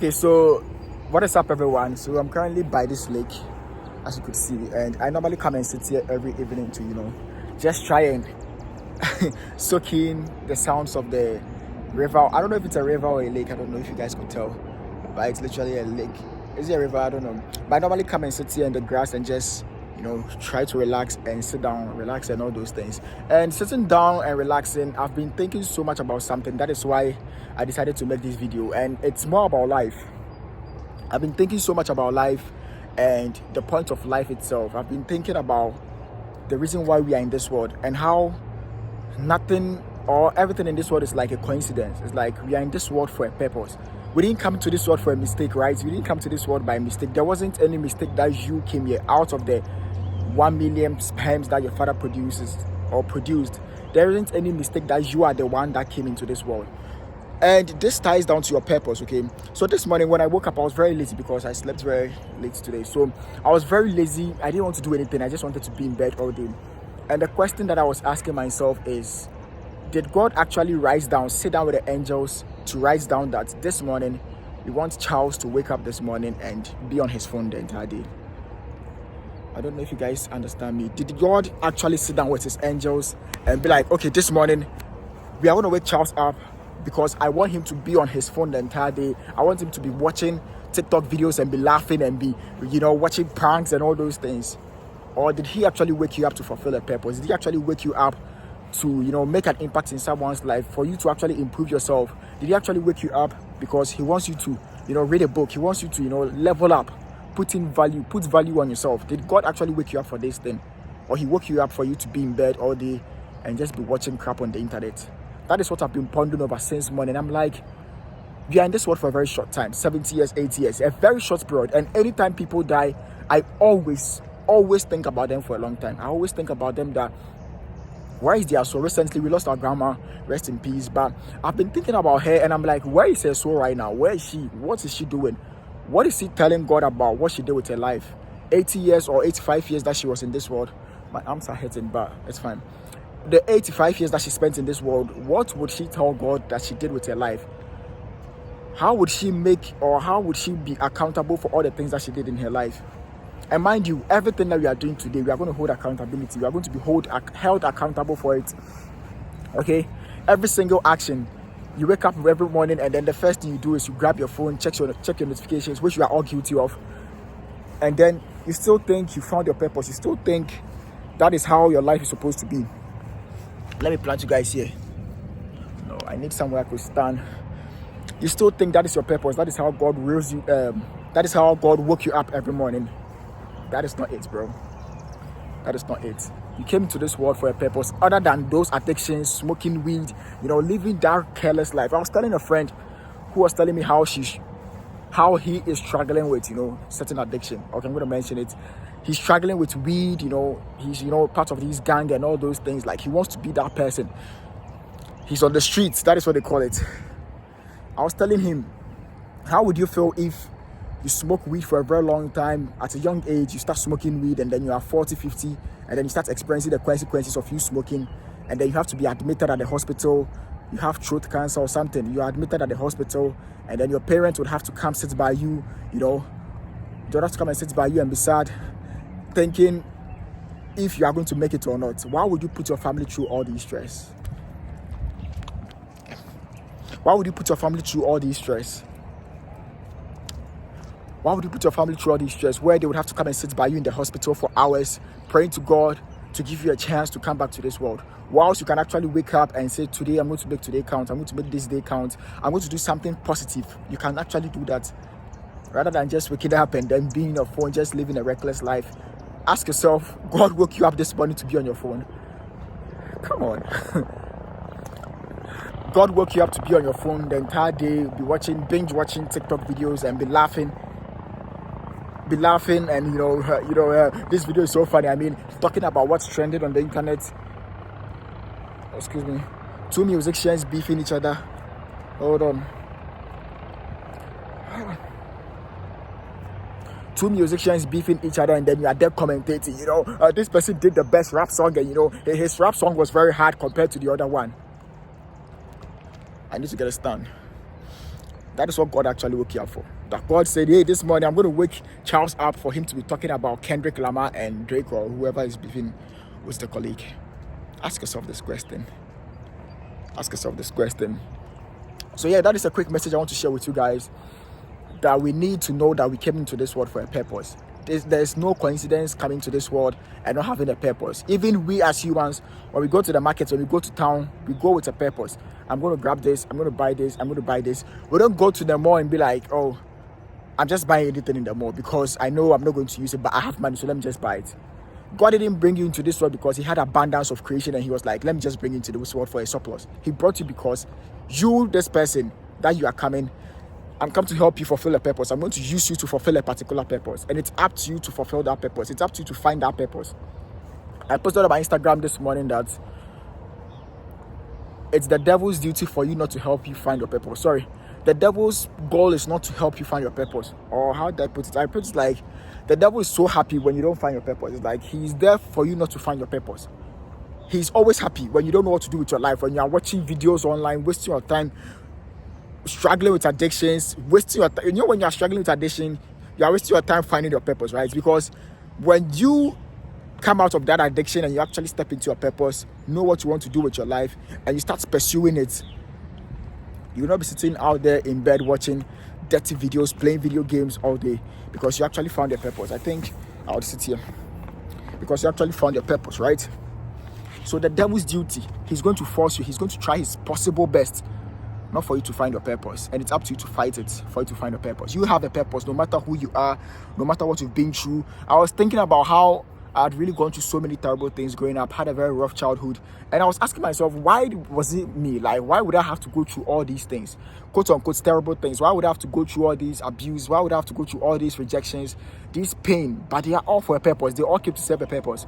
Okay, so what is up, everyone? So I'm currently by this lake, as you could see, and I normally come and sit here every evening to, just try and soak in the sounds of the river. I don't know if it's a river or a lake. I don't know if you guys could tell, but it's literally a lake. Is it a river? I don't know. But I normally come and sit here in the grass and just, try to relax and sit down, relax and all those things. And sitting down and relaxing, I've been thinking so much about something. That is why I decided to make this video, and it's more about life. I've been thinking so much about life and the point of life itself. I've been thinking about the reason why we are in this world and how nothing or everything in this world is like a coincidence. It's like we are in this world for a purpose. We didn't come to this world for a mistake, right? We didn't come to this world by mistake. There wasn't any mistake that you came here out of the 1 million sperms that your father produces or produced. There isn't any mistake that you are the one that came into this world. And this ties down to your purpose, okay? So this morning when I woke up, I was very lazy because I slept very late today. So I was very lazy. I didn't want to do anything. I just wanted to be in bed all day. And the question that I was asking myself is, did God actually rise down, sit down with the angels to rise down that this morning we want Charles to wake up this morning and be on his phone the entire day? I don't know if you guys understand me. Did God actually sit down with his angels and be like, okay, this morning we are going to wake Charles up because I want him to be on his phone the entire day. I want him to be watching TikTok videos and be laughing and be, watching pranks and all those things? Or did he actually wake you up to fulfill a purpose? Did he actually wake you up to, make an impact in someone's life, for you to actually improve yourself? Did he actually wake you up because he wants you to, read a book? He wants you to, level up, put value on yourself? Did God actually wake you up for this thing? Or he woke you up for you to be in bed all day and just be watching crap on the internet? That is what I've been pondering over since morning. I'm like, we are in this world for a very short time, 70 years, 80 years, a very short period. And anytime people die, I always think about them for a long time. I always think about them that, where is their soul? Recently, we lost our grandma, rest in peace. But I've been thinking about her and I'm like, where is her soul right now? Where is she? What is she doing? What is she telling God about what she did with her life? 80 years or 85 years that she was in this world. My arms are hurting, but it's fine. The 85 years that she spent in this world, what would she tell God that she did with her life? How would she be accountable for all the things that she did in her life? And mind you, everything that we are doing today, we are going to hold accountability. We are going to be held accountable for it. Okay? Every single action. You wake up every morning and then the first thing you do is you grab your phone, check your notifications, which you are all guilty of. And then you still think you found your purpose. You still think that is how your life is supposed to be. Let me plant you guys here. No, I need somewhere I could stand. You still think that is your purpose. That is how God wills you. That is how God woke you up every morning. That is not it, bro. That is not it. You came to this world for a purpose other than those addictions, smoking weed, living that careless life. I was telling a friend who was telling me how he is struggling with, certain addiction. Okay, I'm going to mention it. He's struggling with weed, he's, part of these gang and all those things. Like, he wants to be that person. He's on the streets. That is what they call it. I was telling him, how would you feel if you smoke weed for a very long time? At a young age, you start smoking weed and then you are 40, 50, and then you start experiencing the consequences of you smoking, and then you have to be admitted at the hospital. You have throat cancer or something. You are admitted at the hospital, and then your parents would have to come sit by you, they would have to come and sit by you and be sad, thinking if you are going to make it or not. Why would you put your family through all this stress? Why would you put your family through all this stress? Why would you put your family through all this stress where they would have to come and sit by you in the hospital for hours, praying to God to give you a chance to come back to this world? Whilst you can actually wake up and say, today I'm going to make today count. I'm going to make this day count. I'm going to do something positive. You can actually do that rather than just waking up and then being on your phone, just living a reckless life. Ask yourself, God woke you up this morning to be on your phone? Come on. God woke you up to be on your phone the entire day, binge watching TikTok videos and be laughing and this video is so funny. I mean, talking about what's trending on the internet. Excuse me. Two musicians beefing each other. Hold on. Two musicians beefing each other, and then you are there commentating, this person did the best rap song, and his rap song was very hard compared to the other one. I need to get a stand. That is what God actually woke you up for. That God said, hey, this morning I'm going to wake Charles up for him to be talking about Kendrick Lamar and Drake or whoever is beefing with the colleague. Ask yourself this question. Ask yourself this question. So yeah, that is a quick message I want to share with you guys, that we need to know that we came into this world for a purpose. There's no coincidence coming to this world and not having a purpose. Even we as humans, when we go to the market, when we go to town, we go with a purpose. I'm going to grab this, I'm going to buy this, I'm going to buy this. We don't go to the mall and be like, oh, I'm just buying anything in the mall because I know I'm not going to use it, but I have money, so let me just buy it. God didn't bring you into this world because he had abundance of creation and he was like, let me just bring you into this world for a surplus. He brought you because you, this person that you are coming, I'm come to help you fulfill a purpose. I'm going to use you to fulfill a particular purpose. And it's up to you to fulfill that purpose. It's up to you to find that purpose. I posted on my Instagram this morning that it's the devil's duty for you not to help you find your purpose. Sorry. The devil's goal is not to help you find your purpose. Or how did I put it? I put it like, the devil is so happy when you don't find your purpose. It's like he's there for you not to find your purpose. He's always happy when you don't know what to do with your life, when you are watching videos online, wasting your time, struggling with addictions, wasting your time. You know, when you are struggling with addiction, you are wasting your time finding your purpose, right? Because when you come out of that addiction and you actually step into your purpose, know what you want to do with your life, and you start pursuing it, you will not be sitting out there in bed watching dirty videos, playing video games all day, because you actually found your purpose. I think I would sit here because you actually found your purpose, right? So the devil's duty, he's going to force you, he's going to try his possible best not for you to find your purpose, and it's up to you to fight it for you to find a purpose. You have a purpose no matter who you are, no matter what you've been through. I was thinking about how I'd really gone through so many terrible things growing up, had a very rough childhood, and I was asking myself, why was it me? Like, why would I have to go through all these things, quote unquote terrible things? Why would I have to go through all these abuse? Why would I have to go through all these rejections, this pain? But they are all for a purpose. They all keep to serve a purpose.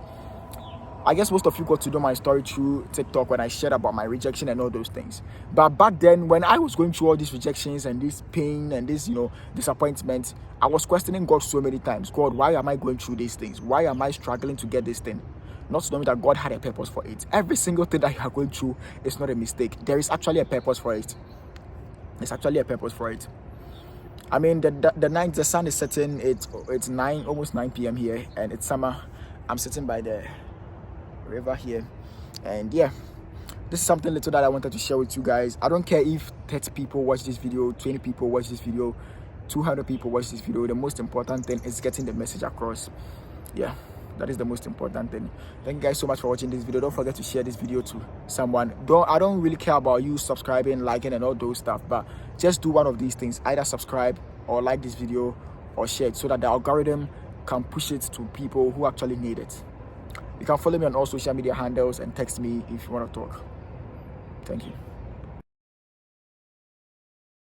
I guess most of you got to know my story through TikTok when I shared about my rejection and all those things. But back then, when I was going through all these rejections and this pain and this, disappointment, I was questioning God so many times. God, why am I going through these things? Why am I struggling to get this thing? Not knowing that God had a purpose for it. Every single thing that you are going through is not a mistake. There is actually a purpose for it. There's actually a purpose for it. I mean, the sun is setting. It's almost 9 p.m. here, and it's summer. I'm sitting by the river here, and yeah, this is something little that I wanted to share with you guys. I don't care if 30 people watch this video, 20 people watch this video, 200 people watch this video. The most important thing is getting the message across. Yeah, that is the most important thing. Thank you guys so much for watching this video. Don't forget to share this video to someone. I don't really care about you subscribing, liking, and all those stuff, but just do one of these things: either subscribe or like this video or share it, so that the algorithm can push it to people who actually need it. You can follow me on all social media handles and text me if you want to talk. Thank you.